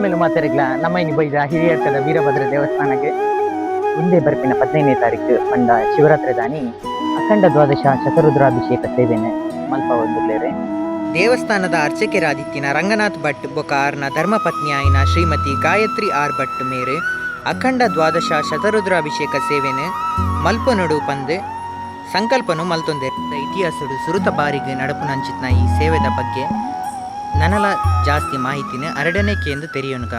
ಮೇಲೆ ಮಾತಾಡಿಗ್ಲ ನಮ್ಮ ಇನ್ನು ಬೈದ ಹಿರಿಯರ್ಕದ ವೀರಭದ್ರ ದೇವಸ್ಥಾನಕ್ಕೆ ಮುಂದೆ ಬರ್ಪಿನ 15ನೇ ತಾರೀಕು ಪಂಡ ಶಿವರಾತ್ರಿ ದಾನಿ ಅಖಂಡ ದ್ವಾದಶ ಶತರುದ್ರಾಭಿಷೇಕ ಸೇವೆನೆ ಮಲ್ಪ ಒಂದುರ್ಲೇರೆ. ದೇವಸ್ಥಾನದ ಅರ್ಚಕರಾದಿತ್ತಿನ ರಂಗನಾಥ್ ಭಟ್ ಬೊಕಾರ್ನ ಧರ್ಮಪತ್ನಿ ಆಯ್ನ ಶ್ರೀಮತಿ ಗಾಯತ್ರಿ ಆರ್ ಭಟ್ ಮೇರೆ ಅಖಂಡ ದ್ವಾದಶ ಶತರುದ್ರಾಭಿಷೇಕ ಸೇವೆನೆ ಮಲ್ಪನೊಡು ಪಂದು ಸಂಕಲ್ಪನು ಮಲ್ತೊಂದೆ. ಇತಿಹಾಸಡು ಸುರುತ ಬಾರಿಗೆ ನಡಪುನಂಚಿತ್ನ ಈ ಸೇವೆದ ಬಗ್ಗೆ ನನಲ ಜಾಸ್ತಿ ಮಾಹಿತಿನ ಅರಡನೇ ಕೇಂದ್ರ ತೆರೆಯೋನುಗ.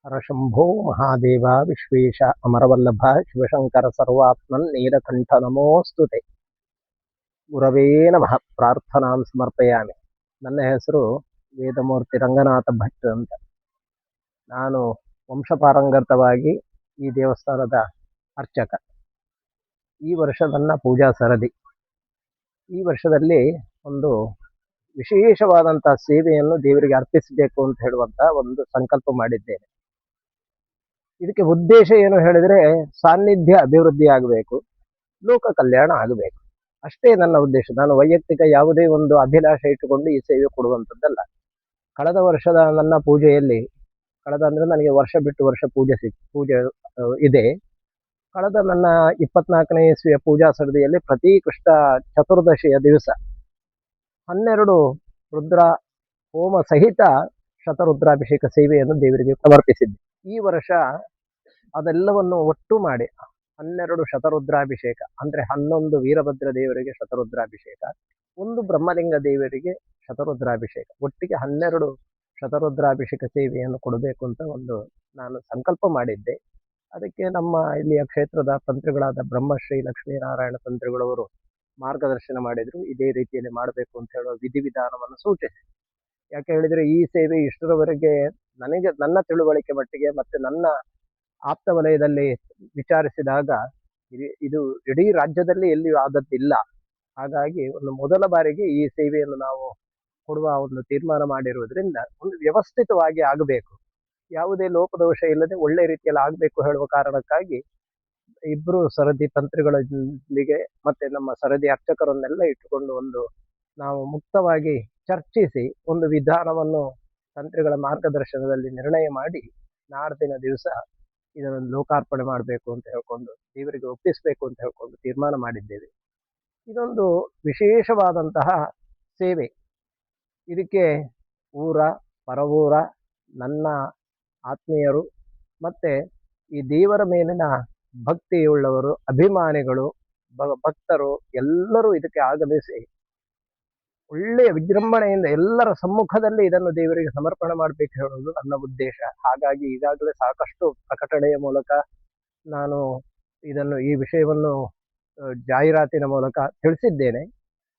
ಹರಶಂಭೋ ಮಹಾದೇವ ವಿಶ್ವೇಶ ಅಮರವಲ್ಲಭ ಶಿವಶಂಕರ ಸರ್ವಾತ್ಮನ್ ನೀಲಕಂಠ ನಮೋಸ್ತುತೆ. ಗುರವೇ ನಮಃ. ಪ್ರಾರ್ಥನಾಂ ಸಮರ್ಪಯಾಮಿ. ನನ್ನ ಹೆಸರು ವೇದಮೂರ್ತಿ ರಂಗನಾಥ ಭಟ್ ಅಂತ. ನಾನು ವಂಶಪಾರಂಗತವಾಗಿ ಈ ದೇವಸ್ಥಾನದ ಅರ್ಚಕ. ಈ ವರ್ಷ ನನ್ನ ಪೂಜಾ ಸರದಿ. ಈ ವರ್ಷದಲ್ಲಿ ಒಂದು ವಿಶೇಷವಾದಂಥ ಸೇವೆಯನ್ನು ದೇವರಿಗೆ ಅರ್ಪಿಸಬೇಕು ಅಂತ ಹೇಳುವಂತ ಒಂದು ಸಂಕಲ್ಪ ಮಾಡಿದ್ದೇನೆ. ಇದಕ್ಕೆ ಉದ್ದೇಶ ಏನು ಹೇಳಿದ್ರೆ, ಸಾನ್ನಿಧ್ಯ ಅಭಿವೃದ್ಧಿ ಆಗಬೇಕು, ಲೋಕ ಕಲ್ಯಾಣ ಆಗಬೇಕು, ಅಷ್ಟೇ ನನ್ನ ಉದ್ದೇಶ. ನಾನು ವೈಯಕ್ತಿಕ ಯಾವುದೇ ಒಂದು ಅಭಿಲಾಷೆ ಇಟ್ಟುಕೊಂಡು ಈ ಸೇವೆ ಕೊಡುವಂಥದ್ದಲ್ಲ. ಕಳೆದ ವರ್ಷದ ನನ್ನ ಪೂಜೆಯಲ್ಲಿ, ಕಳೆದ ಅಂದ್ರೆ ನನಗೆ ವರ್ಷ ಬಿಟ್ಟು ವರ್ಷ ಪೂಜೆ ಇದೆ. ಕಳೆದ ನನ್ನ 24ನೇ ಇಸ್ವಿಯ ಪೂಜಾ ಸರದಿಯಲ್ಲಿ ಪ್ರತಿ ಕೃಷ್ಣ ಚತುರ್ದಶಿಯ ದಿವಸ 12 ರುದ್ರ ಹೋಮ ಸಹಿತ ಶತರುದ್ರಾಭಿಷೇಕ ಸೇವೆಯನ್ನು ದೇವರಿಗೆ ಸಮರ್ಪಿಸಿದ್ದೆ. ಈ ವರ್ಷ ಅದೆಲ್ಲವನ್ನು ಒಟ್ಟು ಮಾಡಿ 12 ಶತರುದ್ರಾಭಿಷೇಕ ಅಂದ್ರೆ 11 ವೀರಭದ್ರ ದೇವರಿಗೆ ಶತರುದ್ರಾಭಿಷೇಕ, 1 ಬ್ರಹ್ಮಲಿಂಗ ದೇವರಿಗೆ ಶತರುದ್ರಾಭಿಷೇಕ, ಒಟ್ಟಿಗೆ 12 ಶತರುದ್ರಾಭಿಷೇಕ ಸೇವೆಯನ್ನು ಕೊಡಬೇಕು ಅಂತ ನಾನು ಸಂಕಲ್ಪ ಮಾಡಿದ್ದೆ. ಅದಕ್ಕೆ ನಮ್ಮ ಇಲ್ಲಿಯ ಕ್ಷೇತ್ರದ ತಂತ್ರಿಗಳಾದ ಬ್ರಹ್ಮಶ್ರೀ ಲಕ್ಷ್ಮೀನಾರಾಯಣ ತಂತ್ರಿಗಳವರು ಮಾರ್ಗದರ್ಶನ ಮಾಡಿದ್ರು. ಇದೇ ರೀತಿಯಲ್ಲಿ ಮಾಡಬೇಕು ಅಂತ ಹೇಳುವ ವಿಧಿವಿಧಾನವನ್ನು ಸೂಚಿಸಿ. ಯಾಕೆ ಹೇಳಿದ್ರೆ, ಈ ಸೇವೆ ಇಷ್ಟರವರೆಗೆ ನನ್ನ ತಿಳುವಳಿಕೆ ಮಟ್ಟಿಗೆ ಮತ್ತೆ ನನ್ನ ಆಪ್ತ ವಲಯದಲ್ಲಿ ವಿಚಾರಿಸಿದಾಗ ಇದು ಇಡೀ ರಾಜ್ಯದಲ್ಲಿ ಎಲ್ಲಿಯೂ ಆದದ್ದಿಲ್ಲ. ಹಾಗಾಗಿ ಮೊದಲ ಬಾರಿಗೆ ಈ ಸೇವೆಯನ್ನು ನಾವು ಕೊಡುವ ಒಂದು ತೀರ್ಮಾನ ಮಾಡಿರುವುದರಿಂದ ಒಂದು ವ್ಯವಸ್ಥಿತವಾಗಿ ಆಗಬೇಕು, ಯಾವುದೇ ಲೋಪದೋಷ ಇಲ್ಲದೆ ಒಳ್ಳೆ ರೀತಿಯಲ್ಲಿ ಆಗಬೇಕು ಹೇಳುವ ಕಾರಣಕ್ಕಾಗಿ ಇಬ್ರು ಸರದಿ ತಂತ್ರಿಗಳೊಂದಿಗೆ ಮತ್ತೆ ನಮ್ಮ ಸರದಿ ಅರ್ಚಕರನ್ನೆಲ್ಲ ಇಟ್ಟುಕೊಂಡು ನಾವು ಮುಕ್ತವಾಗಿ ಚರ್ಚಿಸಿ ಒಂದು ವಿಧಾನವನ್ನು ತಂತ್ರಿಗಳ ಮಾರ್ಗದರ್ಶನದಲ್ಲಿ ನಿರ್ಣಯ ಮಾಡಿ ನಾಡ್ದಿನ ದಿವಸ ಇದನ್ನು ಲೋಕಾರ್ಪಣೆ ಮಾಡಬೇಕು ಅಂತ ಹೇಳ್ಕೊಂಡು, ದೇವರಿಗೆ ಒಪ್ಪಿಸಬೇಕು ಅಂತ ಹೇಳ್ಕೊಂಡು ತೀರ್ಮಾನ ಮಾಡಿದ್ದೇವೆ. ಇದೊಂದು ವಿಶೇಷವಾದಂತಹ ಸೇವೆ. ಇದಕ್ಕೆ ಊರ ಪರವೂರ ನನ್ನ ಆತ್ಮೀಯರು ಮತ್ತೆ ಈ ದೇವರ ಮೇಲಿನ ಭಕ್ತಿಯುಳ್ಳವರು, ಅಭಿಮಾನಿಗಳು, ಭಕ್ತರು ಎಲ್ಲರೂ ಇದಕ್ಕೆ ಆಗಮಿಸಿ ಒಳ್ಳೆಯ ವಿಜೃಂಭಣೆಯಿಂದ ಎಲ್ಲರ ಸಮ್ಮುಖದಲ್ಲಿ ಇದನ್ನು ದೇವರಿಗೆ ಸಮರ್ಪಣೆ ಮಾಡಬೇಕು ಹೇಳುವುದು ನನ್ನ ಉದ್ದೇಶ. ಹಾಗಾಗಿ ಈಗಾಗಲೇ ಸಾಕಷ್ಟು ಪ್ರಕಟಣೆಯ ಮೂಲಕ ನಾನು ಈ ವಿಷಯವನ್ನು ಜಾಹೀರಾತಿನ ಮೂಲಕ ತಿಳಿಸಿದ್ದೇನೆ.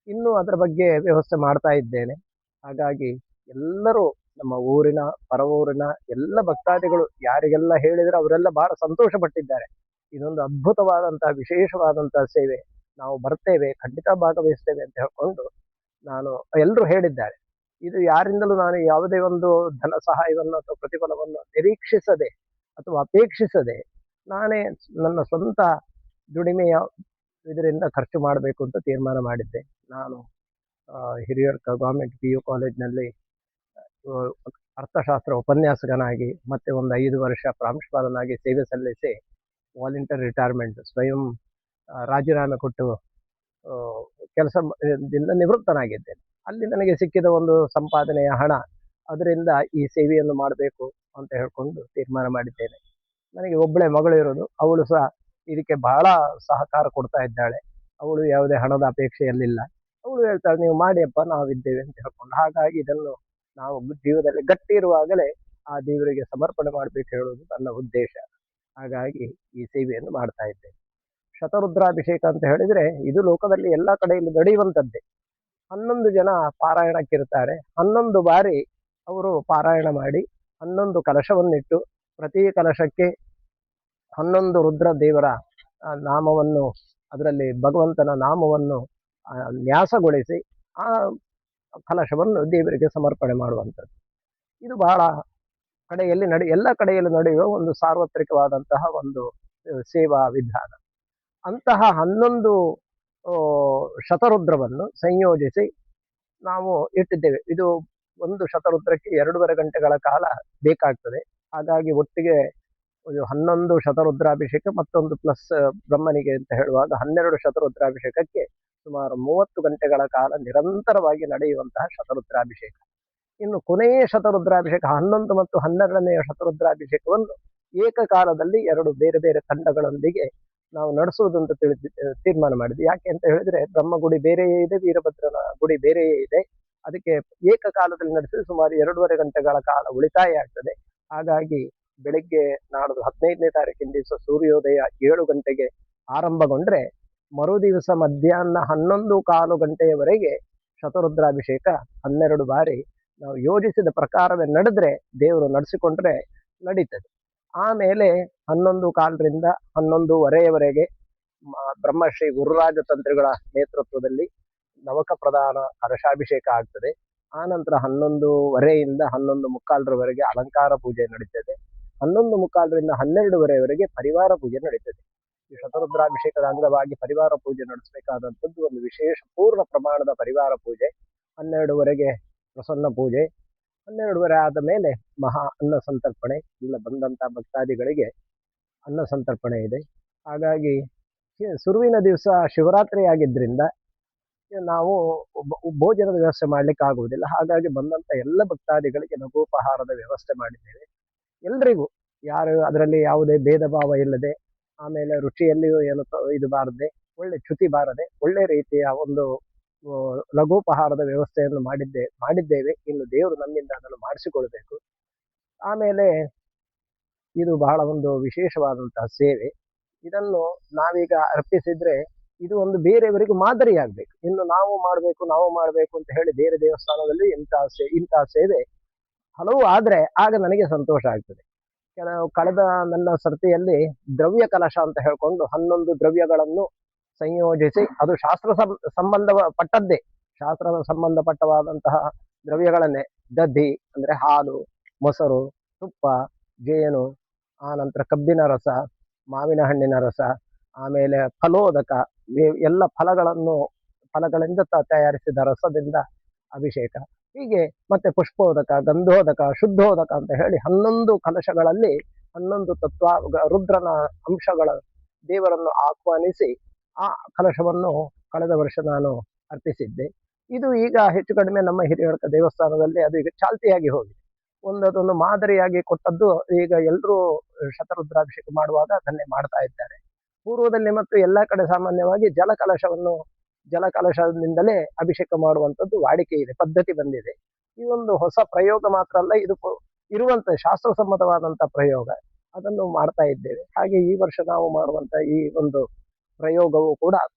ಇನ್ನು ಅದರ ಬಗ್ಗೆ ವ್ಯವಸ್ಥೆ ಮಾಡ್ತಾ ಇದ್ದೇನೆ. ಹಾಗಾಗಿ ಎಲ್ಲರೂ ನಮ್ಮ ಊರಿನ ಪರವೂರಿನ ಎಲ್ಲ ಭಕ್ತಾದಿಗಳು ಯಾರಿಗೆಲ್ಲ ಹೇಳಿದ್ರೆ ಅವರೆಲ್ಲ ಬಹಳ ಸಂತೋಷ ಪಟ್ಟಿದ್ದಾರೆ. ಇದೊಂದು ಅದ್ಭುತವಾದಂತಹ ವಿಶೇಷವಾದಂತಹ ಸೇವೆ, ನಾವು ಬರ್ತೇವೆ, ಖಂಡಿತ ಭಾಗವಹಿಸ್ತೇವೆ ಅಂತ ಹೇಳ್ಕೊಂಡು ಎಲ್ಲರೂ ಹೇಳಿದ್ದಾರೆ. ಇದು ಯಾರಿಂದಲೂ ನಾನು ಯಾವುದೇ ಒಂದು ಧನ ಸಹಾಯವನ್ನು ಅಥವಾ ಪ್ರತಿಫಲವನ್ನು ನಿರೀಕ್ಷಿಸದೆ ಅಥವಾ ಅಪೇಕ್ಷಿಸದೆ ನಾನೇ ನನ್ನ ಸ್ವಂತ ದುಡಿಮೆಯ ಇದರಿಂದ ಖರ್ಚು ಮಾಡಬೇಕು ಅಂತ ತೀರ್ಮಾನ ಮಾಡಿದ್ದೆ. ನಾನು ಹಿರಿಯರ್ಕ ಗೌರ್ಮೆಂಟ್ PU ಕಾಲೇಜ್ನಲ್ಲಿ ಅರ್ಥಶಾಸ್ತ್ರ ಉಪನ್ಯಾಸಕನಾಗಿ ಮತ್ತೆ ಒಂದು 5 ವರ್ಷ ಪ್ರಾಂಶುಪಾಲನಾಗಿ ಸೇವೆ ಸಲ್ಲಿಸಿ ವಾಲಂಟಿಯರ್ ರಿಟೈರ್ಮೆಂಟ್ ಸ್ವಯಂ ರಾಜೀನಾಮೆ ಕೊಟ್ಟು ಕೆಲಸದಿಂದ ನಿವೃತ್ತನಾಗಿದ್ದೇನೆ. ಅಲ್ಲಿ ನನಗೆ ಸಿಕ್ಕಿದ ಒಂದು ಸಂಪಾದನೆಯ ಹಣ, ಅದರಿಂದ ಈ ಸೇವೆಯನ್ನು ಮಾಡಬೇಕು ಅಂತ ಹೇಳ್ಕೊಂಡು ತೀರ್ಮಾನ ಮಾಡಿದ್ದೇನೆ. ನನಗೆ ಒಬ್ಬಳೆ ಮಗಳು ಇರೋದು, ಅವಳು ಸಹ ಇದಕ್ಕೆ ಬಹಳ ಸಹಕಾರ ಕೊಡ್ತಾ ಇದ್ದಾಳೆ. ಅವಳು ಯಾವುದೇ ಹಣದ ಅಪೇಕ್ಷೆಯಲ್ಲಿಲ್ಲ. ಅವಳು ಹೇಳ್ತಾಳೆ, ನೀವು ಮಾಡಿಯಪ್ಪ, ನಾವಿದ್ದೇವೆ ಅಂತ ಹೇಳ್ಕೊಂಡು. ಹಾಗಾಗಿ ಇದನ್ನು ನಾವು ಜೀವದಲ್ಲಿ ಗಟ್ಟಿ ಇರುವಾಗಲೇ ಆ ದೇವರಿಗೆ ಸಮರ್ಪಣೆ ಮಾಡಬೇಕು ಹೇಳುವುದು ನನ್ನ ಉದ್ದೇಶ. ಹಾಗಾಗಿ ಈ ಸೇವೆಯನ್ನು ಮಾಡ್ತಾ ಇದ್ದೇನೆ. ಶತರುದ್ರಾಭಿಷೇಕ ಅಂತ ಹೇಳಿದ್ರೆ ಇದು ಲೋಕದಲ್ಲಿ ಎಲ್ಲ ಕಡೆಯಲ್ಲಿ ನಡೆಯುವಂಥದ್ದೇ. 11 ಜನ ಪಾರಾಯಣಕ್ಕಿರ್ತಾರೆ. 11 ಬಾರಿ ಅವರು ಪಾರಾಯಣ ಮಾಡಿ 11 ಕಲಶವನ್ನಿಟ್ಟು ಪ್ರತಿ ಕಲಶಕ್ಕೆ 11 ರುದ್ರ ದೇವರ ನಾಮವನ್ನು, ಅದರಲ್ಲಿ ಭಗವಂತನ ನಾಮವನ್ನು ನ್ಯಾಸಗೊಳಿಸಿ ಆ ಕಲಶವನ್ನು ದೇವರಿಗೆ ಸಮರ್ಪಣೆ ಮಾಡುವಂಥದ್ದು. ಇದು ಬಹಳ ಕಡೆಯಲ್ಲಿ ಎಲ್ಲ ಕಡೆಯಲ್ಲಿ ನಡೆಯುವ ಒಂದು ಸಾರ್ವತ್ರಿಕವಾದಂತಹ ಒಂದು ಸೇವಾ ವಿಧಾನ. ಅಂತಹ 11 ಶತರುದ್ರವನ್ನು ಸಂಯೋಜಿಸಿ ನಾವು ಇಟ್ಟಿದ್ದೇವೆ. ಇದು ಒಂದು ಶತರುದ್ರಕ್ಕೆ 2.5 ಗಂಟೆಗಳ ಕಾಲ ಬೇಕಾಗ್ತದೆ. ಹಾಗಾಗಿ ಒಟ್ಟಿಗೆ ಒಂದು 11 ಶತರುದ್ರಾಭಿಷೇಕ ಮತ್ತೊಂದು ಪ್ಲಸ್ ಬ್ರಹ್ಮನಿಗೆ ಅಂತ ಹೇಳುವಾಗ 12 ಶತರುದ್ರಾಭಿಷೇಕಕ್ಕೆ ಸುಮಾರು 30 ಗಂಟೆಗಳ ಕಾಲ ನಿರಂತರವಾಗಿ ನಡೆಯುವಂತಹ ಶತರುದ್ರಾಭಿಷೇಕ. ಇನ್ನು ಕೊನೆಯ ಶತರುದ್ರಾಭಿಷೇಕ 11 ಮತ್ತು 12ನೆಯ ಶತರುದ್ರಾಭಿಷೇಕವನ್ನು ಏಕಕಾಲದಲ್ಲಿ 2 ಬೇರೆ ಬೇರೆ ತಂಡಗಳೊಂದಿಗೆ ನಾವು ನಡೆಸುವುದಂತ ತೀರ್ಮಾನ ಮಾಡಿದ್ವಿ. ಯಾಕೆ ಅಂತ ಹೇಳಿದ್ರೆ ಬ್ರಹ್ಮಗುಡಿ ಬೇರೆಯೇ ಇದೆ, ವೀರಭದ್ರನ ಗುಡಿ ಬೇರೆಯೇ ಇದೆ. ಅದಕ್ಕೆ ಏಕಕಾಲದಲ್ಲಿ ನಡೆಸಿದ್ರೆ ಸುಮಾರು 2.5 ಗಂಟೆಗಳ ಕಾಲ ಉಳಿತಾಯ ಆಗ್ತದೆ. ಹಾಗಾಗಿ ಬೆಳಿಗ್ಗೆ ನಾಡ್ದು 15ನೇ ತಾರೀಕಿನ ದಿವಸ ಸೂರ್ಯೋದಯ 7 ಗಂಟೆಗೆ ಆರಂಭಗೊಂಡ್ರೆ ಮರು ದಿವಸ ಮಧ್ಯಾಹ್ನ 11:15 ಗಂಟೆಯವರೆಗೆ ಶತರುದ್ರಾಭಿಷೇಕ 12 ಬಾರಿ ನಾವು ಯೋಜಿಸಿದ ಪ್ರಕಾರವೇ ನಡೆದ್ರೆ, ದೇವರು ನಡೆಸಿಕೊಂಡ್ರೆ ನಡೀತದೆ. ಆಮೇಲೆ 11:15ರಿಂದ 11:15 ಬ್ರಹ್ಮಶ್ರೀ ಗುರುರಾಜ ತಂತ್ರಿಗಳ ನೇತೃತ್ವದಲ್ಲಿ ನವಕ ಪ್ರಧಾನ ಕಲಶಾಭಿಷೇಕ ಆಗ್ತದೆ. ಆನಂತರ 11:15ರಿಂದ 11:45 ಅಲಂಕಾರ ಪೂಜೆ ನಡೀತದೆ. 11:45ರಿಂದ 12:00 ಪರಿವಾರ ಪೂಜೆ ನಡೀತದೆ. ಈ ಶತರುದ್ರಾಭಿಷೇಕದ ಅಂಗವಾಗಿ ಪರಿವಾರ ಪೂಜೆ ನಡೆಸಬೇಕಾದಂಥದ್ದು ಒಂದು ವಿಶೇಷ ಪೂರ್ಣ ಪ್ರಮಾಣದ ಪರಿವಾರ ಪೂಜೆ. 12:00 ಪ್ರಸನ್ನ ಪೂಜೆ. 12:30 ಆದ ಮೇಲೆ ಮಹಾ ಅನ್ನ ಸಂತರ್ಪಣೆ. ಇಲ್ಲ ಬಂದಂತ ಭಕ್ತಾದಿಗಳಿಗೆ ಅನ್ನ ಸಂತರ್ಪಣೆ ಇದೆ. ಹಾಗಾಗಿ ಸುರುವಿನ ದಿವಸ ಶಿವರಾತ್ರಿ ಆಗಿದ್ರಿಂದ ನಾವು ಭೋಜನದ ವ್ಯವಸ್ಥೆ ಮಾಡ್ಲಿಕ್ಕೆ ಆಗುವುದಿಲ್ಲ. ಹಾಗಾಗಿ ಬಂದಂತ ಎಲ್ಲ ಭಕ್ತಾದಿಗಳಿಗೆ ಲಘೋಪಹಾರದ ವ್ಯವಸ್ಥೆ ಮಾಡಿದ್ದೇವೆ. ಎಲ್ರಿಗೂ ಯಾರು ಅದರಲ್ಲಿ ಯಾವುದೇ ಭೇದ ಭಾವ ಇಲ್ಲದೆ, ಆಮೇಲೆ ರುಚಿಯಲ್ಲಿಯೂ ಏನು ಇದು ಬಾರದೆ, ಒಳ್ಳೆ ಚ್ಯುತಿ ಬಾರದೆ ಒಳ್ಳೆ ರೀತಿಯ ಒಂದು ಲಘೋಪಹಾರದ ವ್ಯವಸ್ಥೆಯನ್ನು ಮಾಡಿದ್ದೇವೆ. ಇನ್ನು ದೇವರು ನಮ್ಮಿಂದ ಅದನ್ನು ಮಾಡಿಸಿಕೊಳ್ಬೇಕು. ಆಮೇಲೆ ಇದು ಬಹಳ ಒಂದು ವಿಶೇಷವಾದಂತಹ ಸೇವೆ. ಇದನ್ನು ನಾವೀಗ ಅರ್ಪಿಸಿದ್ರೆ ಇದು ಒಂದು ಬೇರೆಯವರಿಗೂ ಮಾದರಿಯಾಗಬೇಕು. ಇನ್ನು ನಾವು ಮಾಡಬೇಕು ಅಂತ ಹೇಳಿ ಬೇರೆ ದೇವಸ್ಥಾನದಲ್ಲಿ ಇಂತಹ ಸೇವೆ ಹಲವು ಆದ್ರೆ ಆಗ ನನಗೆ ಸಂತೋಷ ಆಗ್ತದೆ. ಕಳೆದ ನನ್ನ ಸರ್ತಿಯಲ್ಲಿ ದ್ರವ್ಯ ಕಲಶ ಅಂತ ಹೇಳ್ಕೊಂಡು 11 ದ್ರವ್ಯಗಳನ್ನು ಸಂಯೋಜಿಸಿ, ಅದು ಶಾಸ್ತ್ರ ಸಂಬಂಧಪಟ್ಟದ್ದೇ, ಶಾಸ್ತ್ರದ ಸಂಬಂಧಪಟ್ಟವಾದಂತಹ ದ್ರವ್ಯಗಳನ್ನೇ, ದಧಿ ಅಂದ್ರೆ ಹಾಲು, ಮೊಸರು, ತುಪ್ಪ, ಜೇನು, ಆನಂತರ ಕಬ್ಬಿನ ರಸ, ಮಾವಿನ ಹಣ್ಣಿನ ರಸ, ಆಮೇಲೆ ಫಲೋದಕ, ಎಲ್ಲ ಫಲಗಳಿಂದ ತಯಾರಿಸಿದ ರಸದಿಂದ ಅಭಿಷೇಕ, ಹೀಗೆ ಮತ್ತೆ ಪುಷ್ಪೋದಕ, ಗಂಧೋದಕ, ಶುದ್ಧೋದಕ ಅಂತ ಹೇಳಿ 11 ಕಲಶಗಳಲ್ಲಿ 11 ತತ್ವ ರುದ್ರನ ಅಂಶಗಳ ದೇವರನ್ನು ಆಹ್ವಾನಿಸಿ ಆ ಕಲಶವನ್ನು ಕಳೆದ ವರ್ಷ ನಾನು ಅರ್ಪಿಸಿದ್ದೆ. ಇದು ಈಗ ಹೆಚ್ಚು ಕಡಿಮೆ ನಮ್ಮ ಹಿರಿಯಡ್ಕ ದೇವಸ್ಥಾನದಲ್ಲಿ ಅದು ಈಗ ಚಾಲ್ತಿಯಾಗಿ ಹೋಗಿದೆ. ಅದೊಂದು ಮಾದರಿಯಾಗಿ ಕೊಟ್ಟದ್ದು. ಈಗ ಎಲ್ಲರೂ ಶತರುದ್ರಾಭಿಷೇಕ ಮಾಡುವಾಗ ಅದನ್ನೇ ಮಾಡ್ತಾ ಇದ್ದಾರೆ. ಪೂರ್ವದಲ್ಲಿ ಮತ್ತು ಎಲ್ಲ ಕಡೆ ಸಾಮಾನ್ಯವಾಗಿ ಜಲಕಲಶದಿಂದಲೇ ಅಭಿಷೇಕ ಮಾಡುವಂಥದ್ದು ವಾಡಿಕೆ ಇದೆ, ಪದ್ಧತಿ ಬಂದಿದೆ. ಈ ಒಂದು ಹೊಸ ಪ್ರಯೋಗ ಮಾತ್ರ ಅಲ್ಲ, ಇದು ಇರುವಂತ ಶಾಸ್ತ್ರಸಮ್ಮತವಾದಂತ ಪ್ರಯೋಗ, ಅದನ್ನು ಮಾಡ್ತಾ ಇದ್ದೇವೆ. ಹಾಗೆ ಈ ವರ್ಷ ನಾವು ಮಾಡುವಂತ ಈ ಒಂದು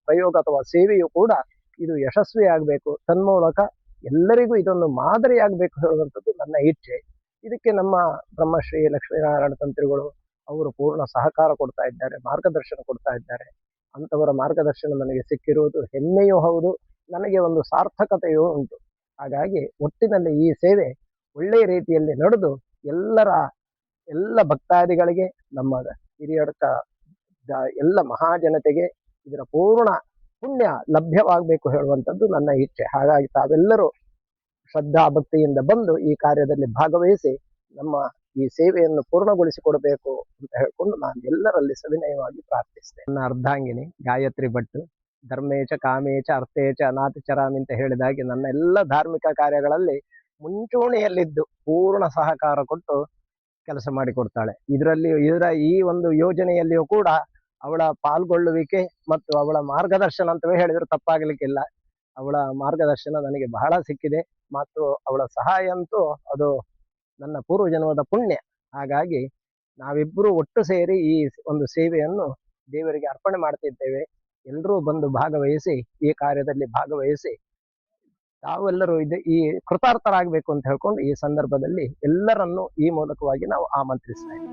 ಪ್ರಯೋಗ ಅಥವಾ ಸೇವೆಯು ಕೂಡ ಇದು ಯಶಸ್ವಿ ಆಗಬೇಕು, ತನ್ಮೂಲಕ ಎಲ್ಲರಿಗೂ ಇದೊಂದು ಮಾದರಿ ಆಗಬೇಕು ಹೇಳುವಂಥದ್ದು ನನ್ನ ಇಚ್ಛೆ. ಇದಕ್ಕೆ ನಮ್ಮ ಬ್ರಹ್ಮಶ್ರೀ ಲಕ್ಷ್ಮೀನಾರಾಯಣ ತಂತ್ರಿಗಳು ಅವರು ಪೂರ್ಣ ಸಹಕಾರ ಕೊಡ್ತಾ ಇದ್ದಾರೆ, ಮಾರ್ಗದರ್ಶನ ಕೊಡ್ತಾ ಇದ್ದಾರೆ. ಅಂತವರ ಮಾರ್ಗದರ್ಶನ ನನಗೆ ಸಿಕ್ಕಿರುವುದು ಹೆಮ್ಮೆಯೂ ಹೌದು, ನನಗೆ ಒಂದು ಸಾರ್ಥಕತೆಯೂ ಉಂಟು. ಹಾಗಾಗಿ ಒಟ್ಟಿನಲ್ಲಿ ಈ ಸೇವೆ ಒಳ್ಳೆಯ ರೀತಿಯಲ್ಲಿ ನಡೆದು ಎಲ್ಲ ಭಕ್ತಾದಿಗಳಿಗೆ, ನಮ್ಮ ಹಿರಿಯಡ್ಕ ಎಲ್ಲ ಮಹಾಜನತೆಗೆ ಇದರ ಪೂರ್ಣ ಪುಣ್ಯ ಲಭ್ಯವಾಗಬೇಕು ಹೇಳುವಂಥದ್ದು ನನ್ನ ಇಚ್ಛೆ. ಹಾಗಾಗಿ ತಾವೆಲ್ಲರೂ ಶ್ರದ್ಧಾ ಭಕ್ತಿಯಿಂದ ಬಂದು ಈ ಕಾರ್ಯದಲ್ಲಿ ಭಾಗವಹಿಸಿ ನಮ್ಮ ಈ ಸೇವೆಯನ್ನು ಪೂರ್ಣಗೊಳಿಸಿಕೊಡಬೇಕು ಅಂತ ಹೇಳ್ಕೊಂಡು ನಾನು ಎಲ್ಲರಲ್ಲಿ ಸವಿನಯವಾಗಿ ಪ್ರಾರ್ಥಿಸ್ತೇನೆ. ನನ್ನ ಅರ್ಧಾಂಗಿನಿ ಗಾಯತ್ರಿ ಭಟ್, ಧರ್ಮೇಚ ಕಾಮೇಚ ಅರ್ಥೇಚ ಅನಾಥಚರಾಮಿ ಅಂತ ಹೇಳಿದಾಗೆ ನನ್ನ ಎಲ್ಲ ಧಾರ್ಮಿಕ ಕಾರ್ಯಗಳಲ್ಲಿ ಮುಂಚೂಣಿಯಲ್ಲಿದ್ದು ಪೂರ್ಣ ಸಹಕಾರ ಕೊಟ್ಟು ಕೆಲಸ ಮಾಡಿಕೊಡ್ತಾಳೆ. ಇದರ ಈ ಒಂದು ಯೋಜನೆಯಲ್ಲಿಯೂ ಕೂಡ ಅವಳ ಪಾಲ್ಗೊಳ್ಳುವಿಕೆ ಮತ್ತು ಅವಳ ಮಾರ್ಗದರ್ಶನ ಅಂತವೇ ಹೇಳಿದ್ರು ತಪ್ಪಾಗಲಿಕ್ಕಿಲ್ಲ. ಅವಳ ಮಾರ್ಗದರ್ಶನ ನನಗೆ ಬಹಳ ಸಿಕ್ಕಿದೆ ಮತ್ತು ಅವಳ ಸಹಾಯ ಅಂತೂ ಅದು ನನ್ನ ಪೂರ್ವಜನ್ಮದ ಪುಣ್ಯ. ಹಾಗಾಗಿ ನಾವಿಬ್ಬರು ಒಟ್ಟು ಸೇರಿ ಈ ಒಂದು ಸೇವೆಯನ್ನು ದೇವರಿಗೆ ಅರ್ಪಣೆ ಮಾಡ್ತಿದ್ದೇವೆ. ಎಲ್ಲರೂ ಬಂದು ಭಾಗವಹಿಸಿ ಈ ಕಾರ್ಯದಲ್ಲಿ ಭಾಗವಹಿಸಿ ತಾವೆಲ್ಲರೂ ಈ ಕೃತಾರ್ಥರಾಗಬೇಕು ಅಂತ ಹೇಳ್ಕೊಂಡು ಈ ಸಂದರ್ಭದಲ್ಲಿ ಎಲ್ಲರನ್ನೂ ಈ ಮೂಲಕವಾಗಿ ನಾವು ಆಮಂತ್ರಿಸ್ತೇವೆ.